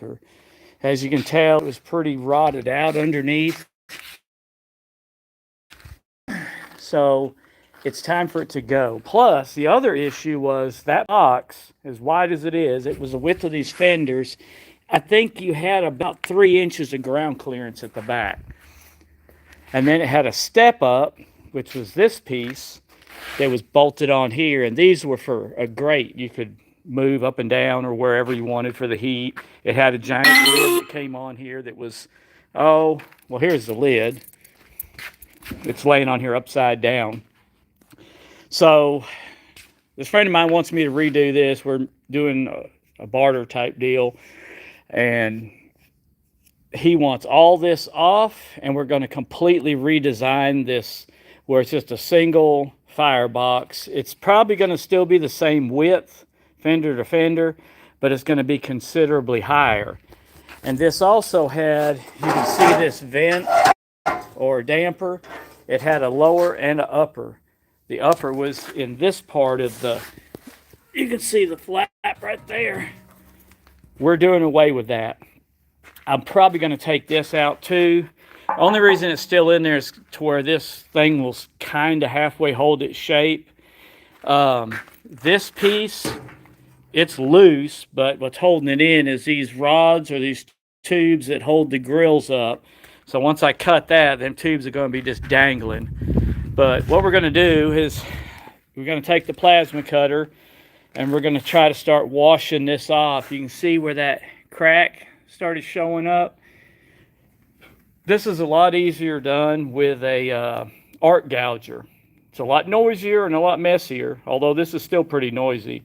bunker. As you can tell, it was pretty rotted out underneath. So it's time for it to go. Plus, the other issue was that box, as wide as it was the width of these fenders. I think you had about 3 inches of ground clearance at the back. And then it had a step up, which was this piece that was bolted on here. And these were for a grate. You could move up and down or wherever you wanted for the heat. It had a giant lid that came on here that was, oh, well, here's the lid. It's laying on here upside down. So this friend of mine wants me to redo this. We're doing a barter type deal, and he wants all this off, and we're going to completely redesign this where it's just a single firebox. It's probably going to still be the same width, fender to fender, but it's going to be considerably higher. And this also had, you can see this vent or damper. It had a lower and an upper. The upper was in this part of the, you can see the flap right there. We're doing away with that. I'm probably going to take this out too. The only reason it's still in there is to where this thing will kind of halfway hold its shape. This piece, it's loose, but what's holding it in is these rods or these tubes that hold the grills up. So once I cut that, them tubes are going to be just dangling. But what we're going to do is we're going to take the plasma cutter and we're going to try to start washing this off. You can see where that crack started showing up. This is a lot easier done with a arc gouger. It's a lot noisier and a lot messier, although this is still pretty noisy.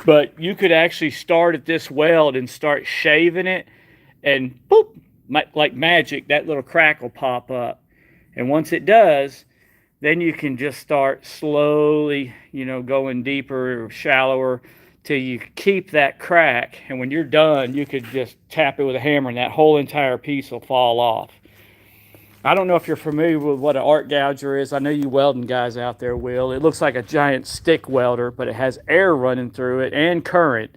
But you could actually start at this weld and start shaving it, and boop, like magic, that little crack will pop up. And once it does, then you can just start slowly, going deeper or shallower till you keep that crack. And when you're done, you could just tap it with a hammer and that whole entire piece will fall off. I don't know if you're familiar with what an arc gouger is. I know you welding guys out there will. It looks like a giant stick welder, but it has air running through it and current.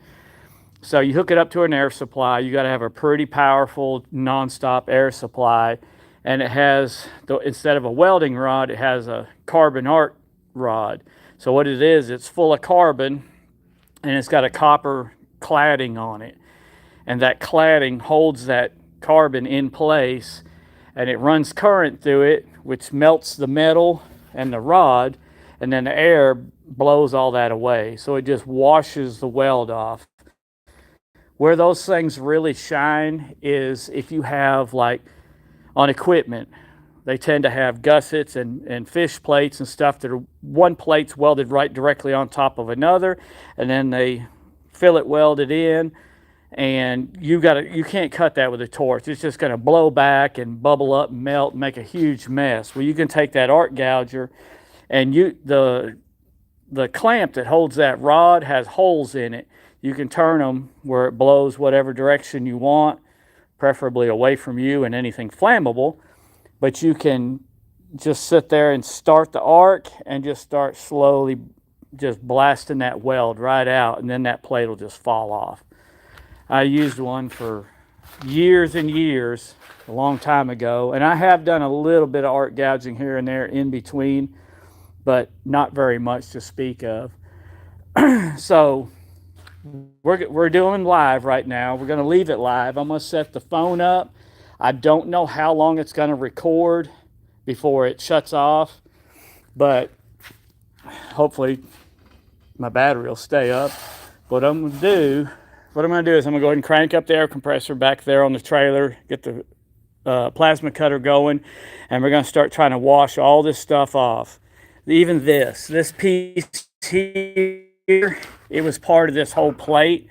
So you hook it up to an air supply. You got to have a pretty powerful nonstop air supply. And it has, instead of a welding rod, it has a carbon arc rod. So what it is, it's full of carbon and it's got a copper cladding on it. And that cladding holds that carbon in place, and it runs current through it, which melts the metal and the rod, and then the air blows all that away. So it just washes the weld off. Where those things really shine is if you have, like, on equipment, they tend to have gussets and fish plates and stuff that are one plate's welded right directly on top of another, and then they fillet weld it in, and you can't cut that with a torch. It's just going to blow back and bubble up and melt and make a huge mess. Well, you can take that arc gouger, and the clamp that holds that rod has holes in it. You can turn them where it blows whatever direction you want, preferably away from you and anything flammable. But you can just sit there and start the arc and just start slowly just blasting that weld right out, and then that plate will just fall off. I used one for years and years, a long time ago, and I have done a little bit of arc gouging here and there in between, but not very much to speak of. So we're doing live right now. We're going to leave it live. I'm going to set the phone up. I don't know how long it's going to record before it shuts off, but hopefully my battery will stay up. What I'm going to do is I'm going to go ahead and crank up the air compressor back there on the trailer, get the plasma cutter going, and we're going to start trying to wash all this stuff off. Even this piece here, it was part of this whole plate.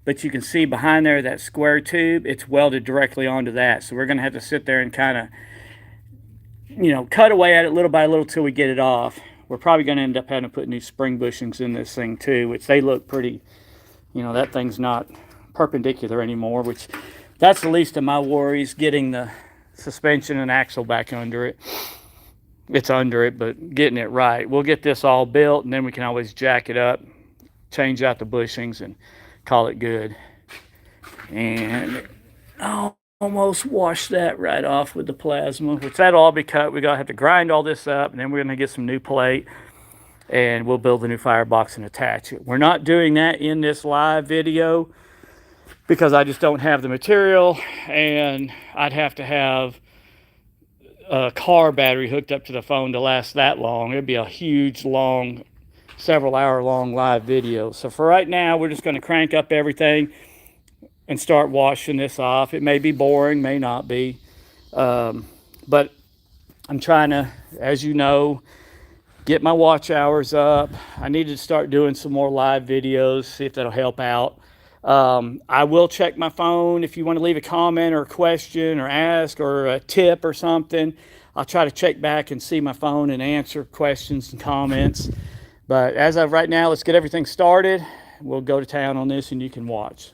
But you can see behind there, that square tube, it's welded directly onto that. So we're going to have to sit there and kind of, cut away at it little by little till we get it off. We're probably going to end up having to put new spring bushings in this thing too, which they look pretty, that thing's not perpendicular anymore, which that's the least of my worries, getting the suspension and axle back under it. It's under it, but getting it right. We'll get this all built, and then we can always jack it up, change out the bushings, and call it good. And I'll almost wash that right off with the plasma, which that'll all be cut. We're going to have to grind all this up, and then we're going to get some new plate, and we'll build a new firebox and attach it. We're not doing that in this live video because I just don't have the material, and I'd have to have a car battery hooked up to the phone to last that long. It'd be a huge, long, several hour long live video. So for right now, we're just going to crank up everything and start washing this off. It may be boring, may not be. But I'm trying to, as you know, get my watch hours up. I need to start doing some more live videos, see if that'll help out. I will check my phone if you want to leave a comment or a question or ask or a tip or something. I'll try to check back and see my phone and answer questions and comments. But as of right now, let's get everything started. We'll go to town on this and you can watch.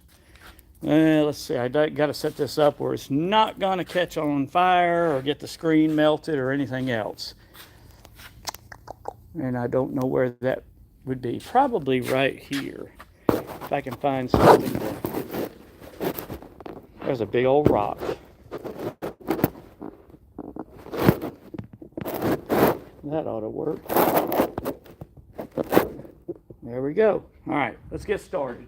Let's see, I got to set this up where it's not going to catch on fire or get the screen melted or anything else. And I don't know where that would be. Probably right here. If I can find something. There's a big old rock. That ought to work. There we go. All right, let's get started.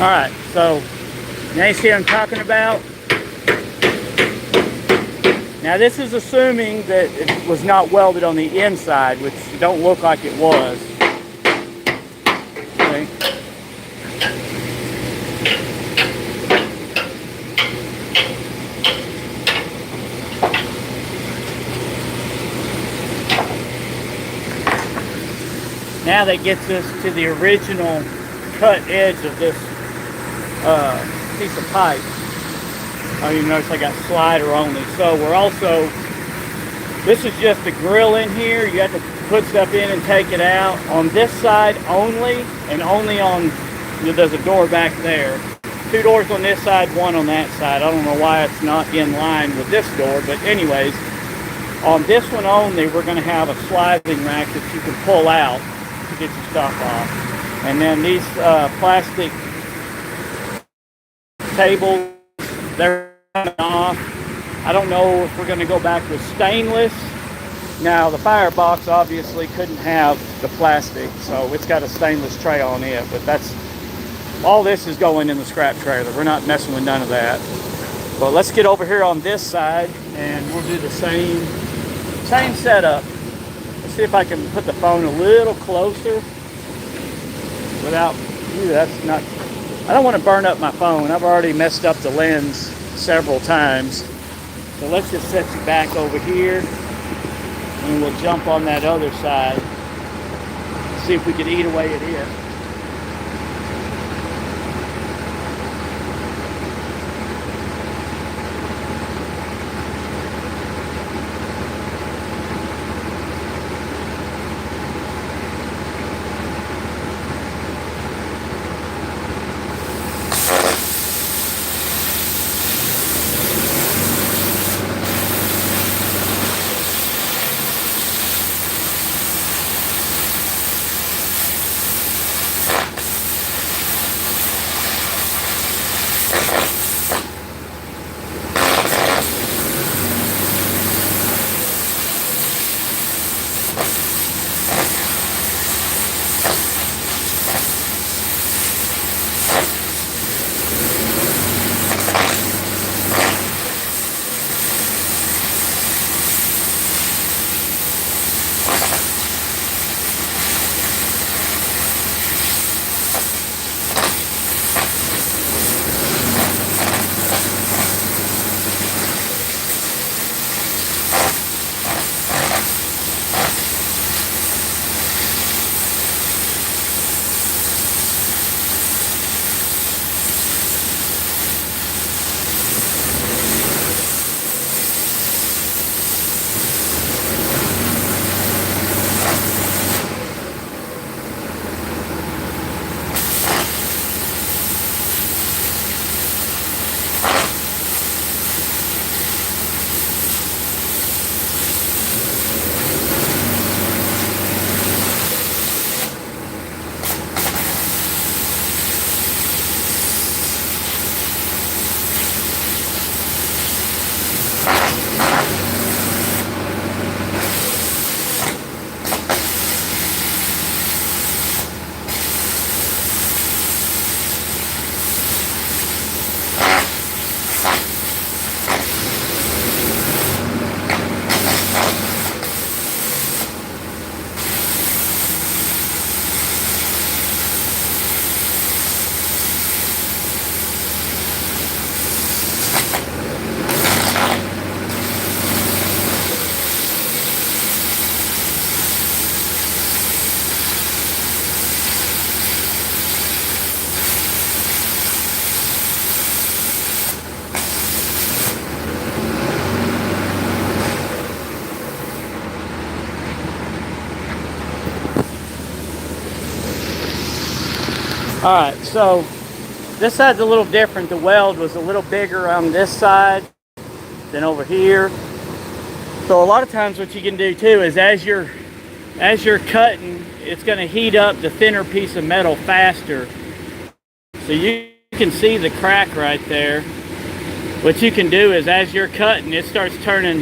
All right, so now you see what I'm talking about. Now this is assuming that it was not welded on the inside, which don't look like it was. Okay. Now that gets us to the original cut edge of this piece of pipe. Oh, you notice I got slider only. So we're also, this is just the grill in here. You have to put stuff in and take it out. On this side only, and only on, there's a door back there. 2 doors on this side, 1 on that side. I don't know why it's not in line with this door, but anyways, on this one only, we're going to have a sliding rack that you can pull out to get your stuff off. And then these plastic tables, they're off. I don't know if we're going to go back with stainless. Now the firebox obviously couldn't have the plastic, so it's got a stainless tray on it, but that's all. This is going in the scrap trailer. We're not messing with none of that. But let's get over here on this side and we'll do the same setup. Let's see if I can put the phone a little closer without, that's not, I don't want to burn up my phone. I've already messed up the lens several times. So let's just set you back over here and we'll jump on that other side. See if we can eat away at it. All right, so this side's a little different. The weld was a little bigger on this side than over here. So a lot of times what you can do too is as you're cutting, it's going to heat up the thinner piece of metal faster. So you can see the crack right there. What you can do is as you're cutting, it starts turning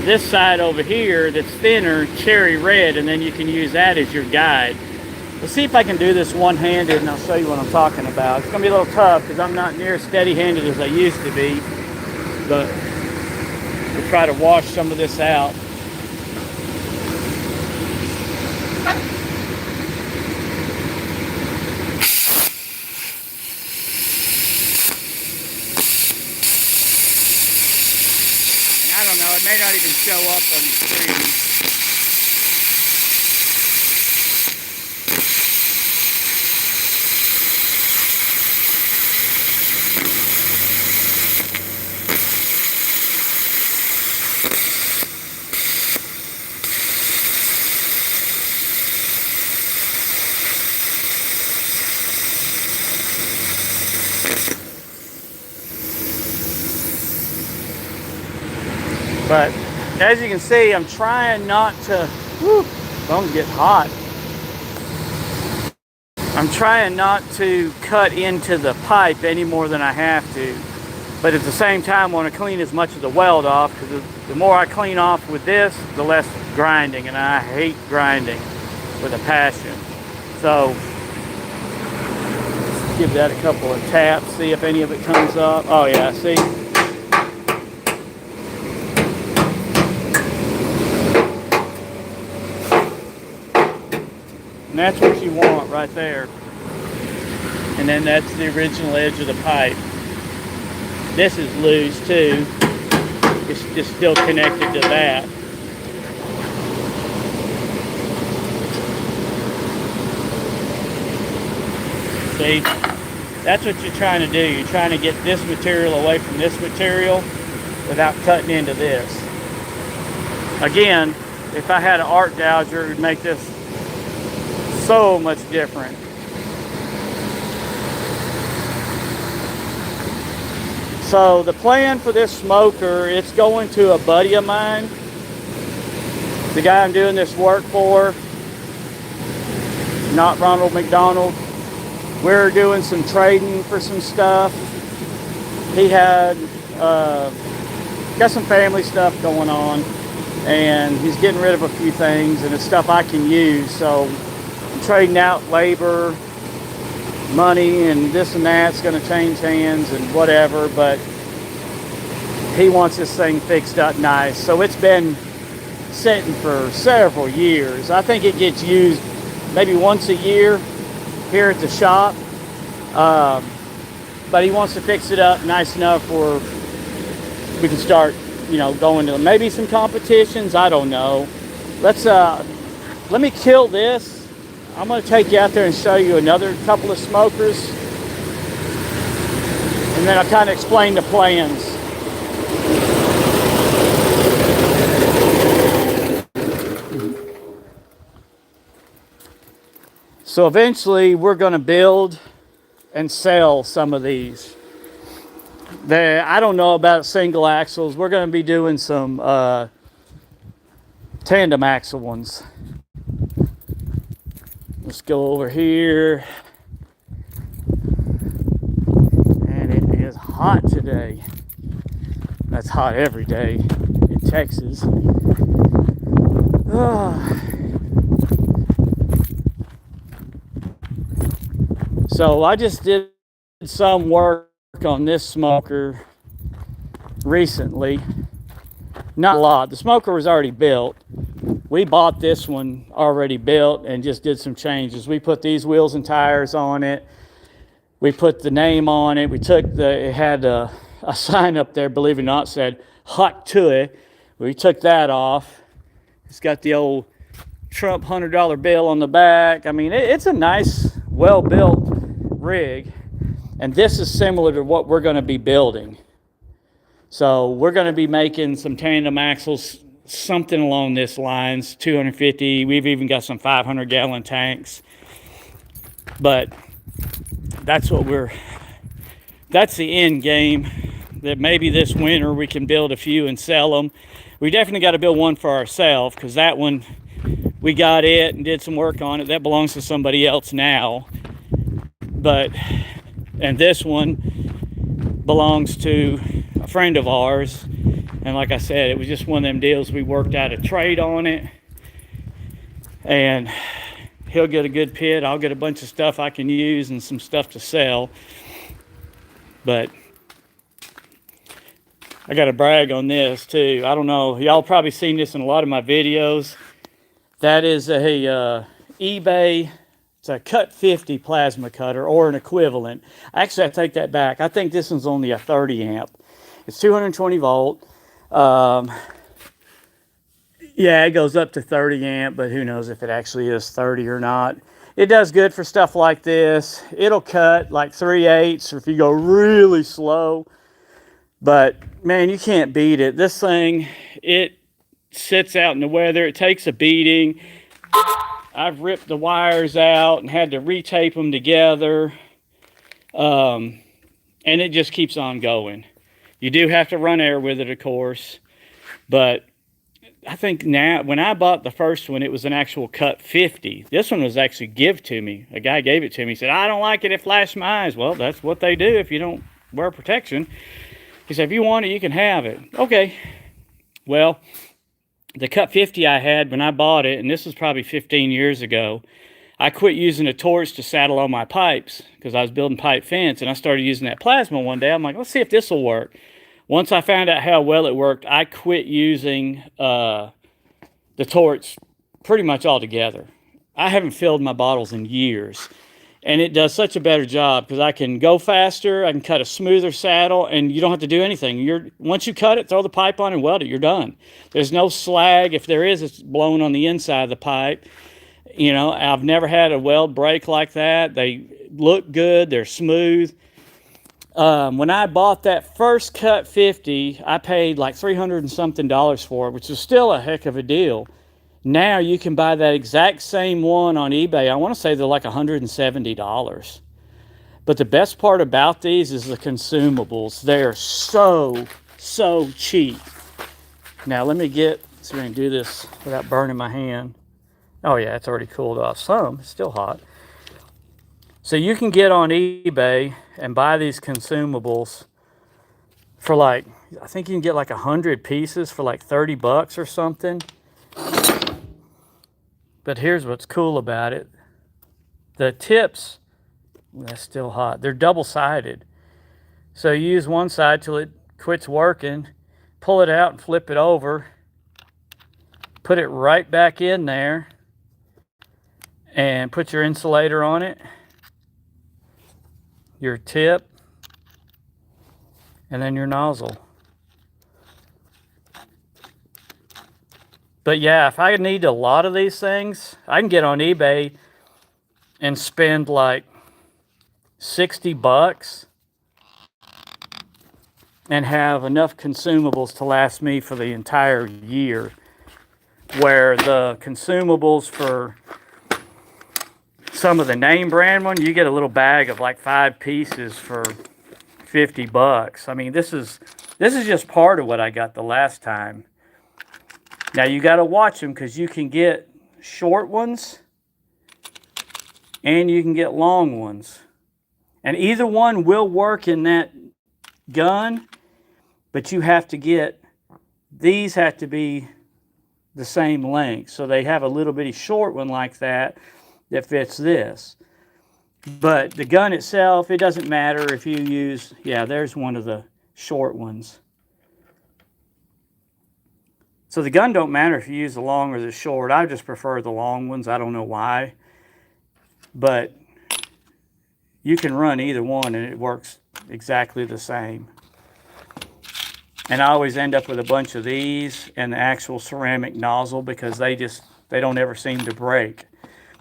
this side over here that's thinner cherry red, and then you can use that as your guide. Let's see if I can do this one-handed, and I'll show you what I'm talking about. It's going to be a little tough because I'm not near as steady-handed as I used to be, but we'll try to wash some of this out. And I don't know, it may not even show up on the screen. But as you can see, I'm trying not to, bones get hot. I'm trying not to cut into the pipe any more than I have to. But at the same time, I want to clean as much of the weld off, because the more I clean off with this, the less grinding. And I hate grinding with a passion. So, let's give that a couple of taps, see if any of it comes up. Oh yeah, see? And that's what you want right there. And then that's the original edge of the pipe. This is loose too. It's just still connected to that. See? That's what you're trying to do. You're trying to get this material away from this material without cutting into this. Again, if I had an arc gouger, it would make this so much different. So the plan for this smoker, it's going to a buddy of mine, the guy I'm doing this work for, not Ronald McDonald. We're doing some trading for some stuff. He had got some family stuff going on, and he's getting rid of a few things, and it's stuff I can use. So trading out labor, money, and this and that's going to change hands and whatever, but he wants this thing fixed up nice. So it's been sitting for several years. I think it gets used maybe once a year here at the shop, but he wants to fix it up nice enough where we can start, you know, going to maybe some competitions. I don't know. Let me kill this. I'm going to take you out there and show you another couple of smokers, and then I'll kind of explain the plans. So eventually we're going to build and sell some of these. I don't know about single axles. We're going to be doing some tandem axle ones. Let's go over here. And it is hot today. That's hot every day in Texas. So I just did some work on this smoker recently. Not a lot. The smoker was already built. We bought this one already built and just did some changes. We put these wheels and tires on it. We put the name on it. It had a sign up there, believe it or not, said Hot Toy. We took that off. It's got the old Trump $100 bill on the back. I mean, it's a nice, well-built rig. And this is similar to what we're going to be building. So we're going to be making some tandem axles, something along this lines, 250. We've even got some 500-gallon tanks. But that's that's the end game. That maybe this winter we can build a few and sell them. We definitely got to build one for ourselves, because that one, we got it and did some work on it. That belongs to somebody else now. And this one belongs to a friend of ours. And like I said, it was just one of them deals. We worked out a trade on it. And he'll get a good pit. I'll get a bunch of stuff I can use and some stuff to sell. But I got to brag on this too. I don't know. Y'all probably seen this in a lot of my videos. That is a eBay. It's a Cut 50 plasma cutter or an equivalent. Actually, I take that back. I think this one's only a 30 amp. It's 220 volt. Yeah, it goes up to 30 amp, but who knows if it actually is 30 or not. It does good for stuff like this. It'll cut like 3/8 or if you go really slow. But man, you can't beat it. This thing, it sits out in the weather. It takes a beating. I've ripped the wires out and had to retape them together. And it just keeps on going. You do have to run air with it, of course. But I think now, when I bought the first one, it was an actual Cut 50. This one was actually given to me. A guy gave it to me. He said, I don't like it. It flashed my eyes. Well, that's what they do if you don't wear protection. He said, if you want it, you can have it. Okay. Well, the Cut 50 I had when I bought it, and this was probably 15 years ago, I quit using a torch to saddle on my pipes because I was building pipe fence, and I started using that plasma one day. I'm like, let's see if this will work. Once I found out how well it worked, I quit using the torch pretty much altogether. I haven't filled my bottles in years. And it does such a better job because I can go faster, I can cut a smoother saddle, and you don't have to do anything. Once you cut it, throw the pipe on and weld it, you're done. There's no slag. If there is, it's blown on the inside of the pipe. You know, I've never had a weld break like that. They look good, they're smooth. When I bought that first Cut 50, I paid like $300 and something for it, which is still a heck of a deal. Now you can buy that exact same one on eBay. I want to say they're like $170. But the best part about these is the consumables. They're so cheap. Now let me see if I can do this without burning my hand. Oh yeah, it's already cooled off some. It's still hot. So you can get on eBay and buy these consumables for like, I think you can get like 100 pieces for like 30 bucks or something. But here's what's cool about it. The tips, that's still hot. They're double-sided. So you use one side till it quits working, pull it out and flip it over, put it right back in there, and put your insulator on it, your tip, and then your nozzle. But yeah, if I need a lot of these things, I can get on eBay and spend like 60 bucks and have enough consumables to last me for the entire year. Where the consumables for some of the name brand one, you get a little bag of like 5 pieces for 50 bucks. I mean, this is just part of what I got the last time. Now you got to watch them because you can get short ones and you can get long ones. And either one will work in that gun, but you have to get, these have to be the same length. So they have a little bitty short one like that fits this. But the gun itself, it doesn't matter if you use, yeah, there's one of the short ones. So the gun don't matter if you use the long or the short. I just prefer the long ones. I don't know why. But you can run either one and it works exactly the same. And I always end up with a bunch of these and the actual ceramic nozzle because they don't ever seem to break.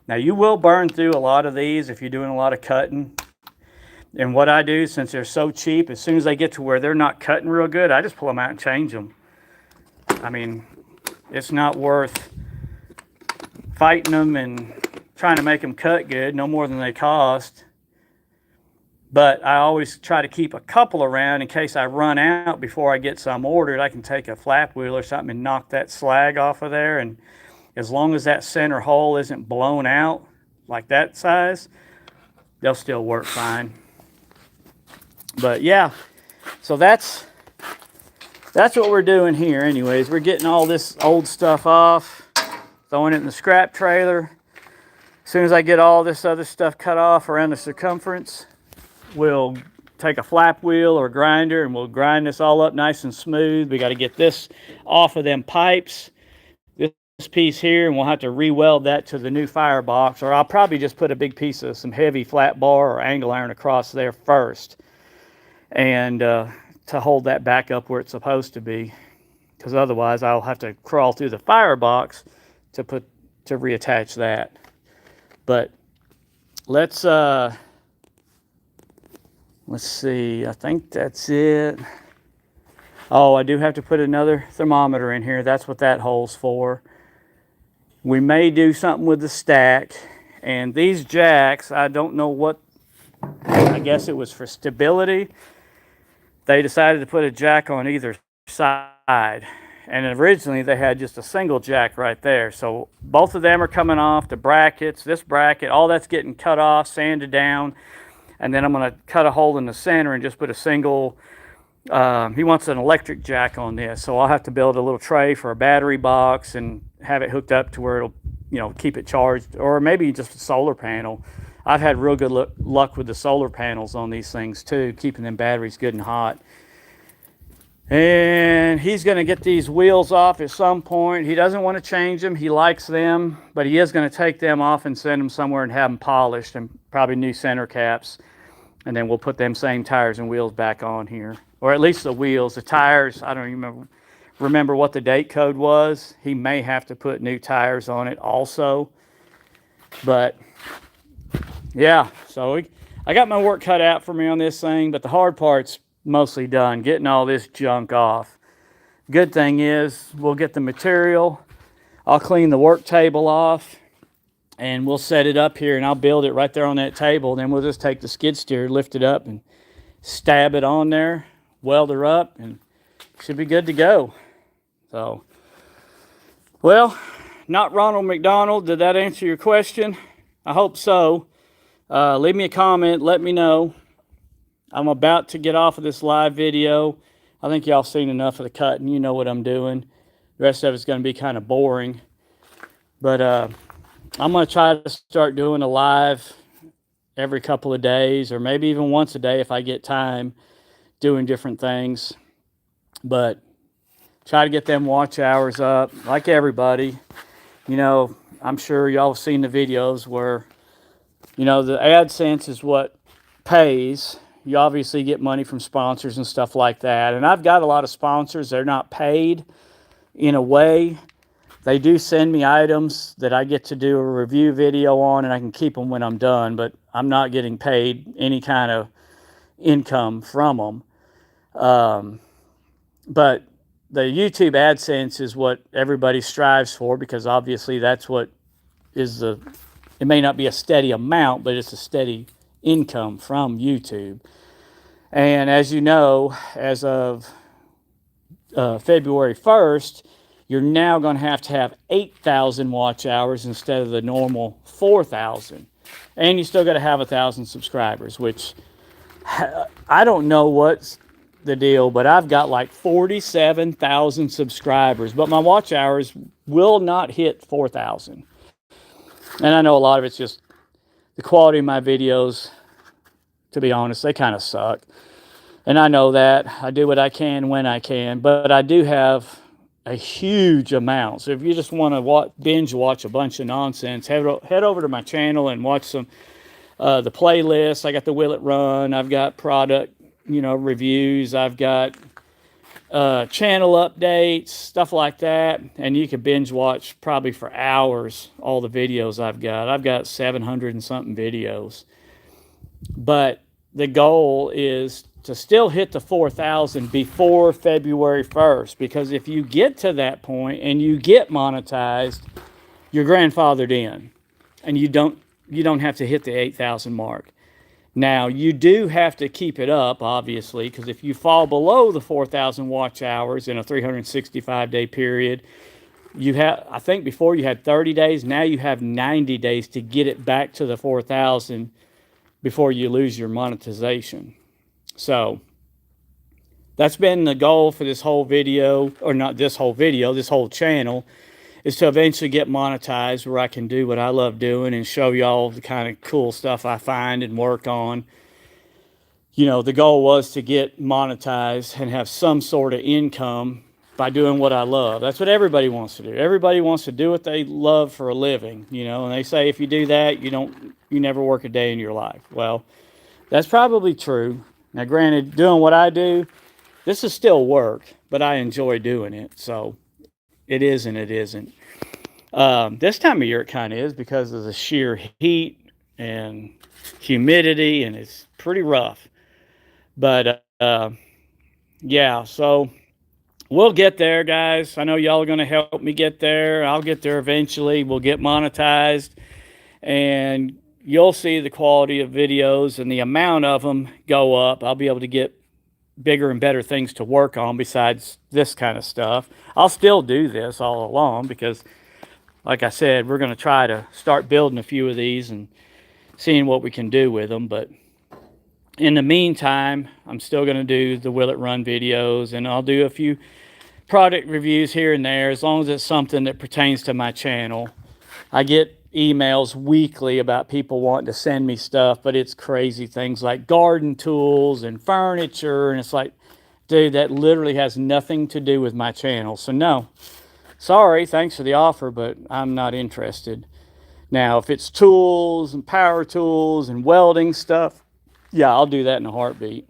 Now you will burn through a lot of these if you're doing a lot of cutting. And what I do, since they're so cheap, as soon as they get to where they're not cutting real good, I just pull them out and change them. I mean, it's not worth fighting them and trying to make them cut good, no more than they cost. But I always try to keep a couple around in case I run out before I get some ordered. I can take a flap wheel or something and knock that slag off of there. And as long as that center hole isn't blown out like that size, they'll still work fine. But yeah, so that's what we're doing here anyways. We're getting all this old stuff off, throwing it in the scrap trailer. soon as I get all this other stuff cut off around the circumference, we'll take a flap wheel or grinder and we'll grind this all up nice and smooth. We got to get this off of them pipes, this piece here, and we'll have to re-weld that to the new firebox, or I'll probably just put a big piece of some heavy flat bar or angle iron across there first, and to hold that back up where it's supposed to be, because otherwise I'll have to crawl through the firebox to reattach that. But let's see, I think that's it. Oh, I do have to put another thermometer in here. That's what that hole's for. We may do something with the stack. And these jacks, I don't know what, I guess it was for stability. They decided to put a jack on either side. And originally they had just a single jack right there. So both of them are coming off. The brackets, this bracket, all that's getting cut off, sanded down. And then I'm going to cut a hole in the center and just put a single, he wants an electric jack on this. So I'll have to build a little tray for a battery box and have it hooked up to where it'll, you know, keep it charged. Or maybe just a solar panel. I've had real good luck with the solar panels on these things too, keeping them batteries good and hot. And he's going to get these wheels off at some point. He doesn't want to change them. He likes them, but he is going to take them off and send them somewhere and have them polished, and probably new center caps. And then we'll put them same tires and wheels back on here. Or at least the wheels. The tires, I don't even remember what the date code was. He may have to put new tires on it also. But yeah, so I got my work cut out for me on this thing, but the hard part's mostly done, getting all this junk off. Good thing is we'll get the material. I'll clean the work table off and we'll set it up here, and I'll build it right there on that table. Then we'll just take the skid steer, lift it up and stab it on there, weld her up, and should be good to go. So, well, not Ronald McDonald. Did that answer your question? I hope so. Leave me a comment. Let me know. I'm about to get off of this live video. I think y'all seen enough of the cut and you know what I'm doing. The rest of it's going to be kind of boring. But I'm going to try to start doing a live every couple of days, or maybe even once a day if I get time, doing different things. But try to get them watch hours up like everybody. You know, I'm sure y'all have seen the videos where, you know, the AdSense is what pays. You obviously get money from sponsors and stuff like that. And I've got a lot of sponsors. They're not paid in a way. They do send me items that I get to do a review video on, and I can keep them when I'm done. But I'm not getting paid any kind of income from them. But the YouTube AdSense is what everybody strives for, because obviously that's what is it may not be a steady amount, but it's a steady income from YouTube. And as you know, as of February 1st, you're now going to have 8,000 watch hours instead of the normal 4,000. And you still got to have 1,000 subscribers, which I don't know what's the deal, but I've got like 47,000 subscribers, but my watch hours will not hit 4,000. And I know a lot of it's just the quality of my videos. To be honest, they kind of suck. And I know that. I do what I can when I can. But I do have a huge amount. So if you just want to binge watch a bunch of nonsense, head over to my channel and watch some the playlist. I got the Will It Run. I've got product, reviews. I've got channel updates, stuff like that. And you can binge watch probably for hours all the videos I've got. I've got 700 and something videos. But the goal is to still hit the 4,000 before February 1st, because if you get to that point and you get monetized, you're grandfathered in, and you don't have to hit the 8,000 mark. Now, you do have to keep it up, obviously, because if you fall below the 4,000 watch hours in a 365-day period, I think before you had 30 days, now you have 90 days to get it back to the 4,000 before you lose your monetization. So that's been the goal for this whole video, or not this whole video, this whole channel, is to eventually get monetized where I can do what I love doing and show y'all the kind of cool stuff I find and work on. You know, the goal was to get monetized and have some sort of income by doing what I love. That's what everybody wants to do. Everybody wants to do what they love for a living, you know, and they say if you do that, you never work a day in your life. Well, that's probably true. Now, granted, doing what I do, this is still work, but I enjoy doing it. So it is and it isn't. This time of year it kind of is because of the sheer heat and humidity, and it's pretty rough. But yeah, so we'll get there, guys. I know y'all are going to help me get there. I'll get there eventually. We'll get monetized, and you'll see the quality of videos and the amount of them go up. I'll be able to get bigger and better things to work on besides this kind of stuff. I'll still do this all along because, like I said, we're going to try to start building a few of these and seeing what we can do with them. But in the meantime, I'm still going to do the Will It Run videos, and I'll do a few product reviews here and there as long as it's something that pertains to my channel. I get emails weekly about people wanting to send me stuff, but it's crazy things like garden tools and furniture, and it's like, dude, that literally has nothing to do with my channel. So no, sorry, thanks for the offer, but I'm not interested. Now, if it's tools and power tools and welding stuff, yeah, I'll do that in a heartbeat.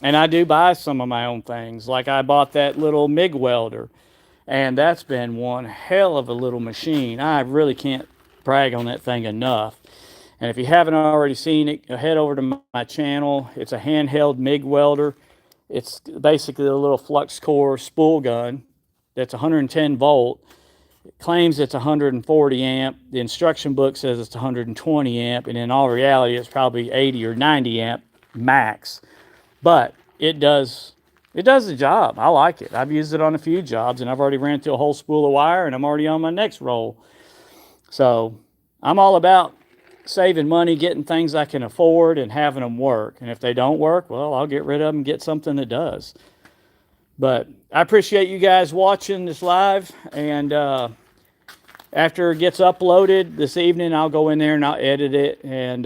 And I do buy some of my own things. Like I bought that little MIG welder, and that's been one hell of a little machine. I really can't brag on that thing enough. And if you haven't already seen it, head over to my channel. It's a handheld MIG welder. It's basically a little flux core spool gun that's 110 volt. It claims it's 140 amp. The instruction book says it's 120 amp, and in all reality, it's probably 80 or 90 amp max. But it does the job. I like it. I've used it on a few jobs, and I've already ran through a whole spool of wire, and I'm already on my next roll. So I'm all about saving money, getting things I can afford, and having them work. And if they don't work, well, I'll get rid of them and get something that does. But I appreciate you guys watching this live, and after it gets uploaded this evening, I'll go in there and I'll edit it, and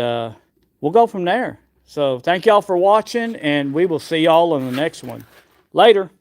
we'll go from there. So thank y'all for watching, and we will see y'all on the next one. Later.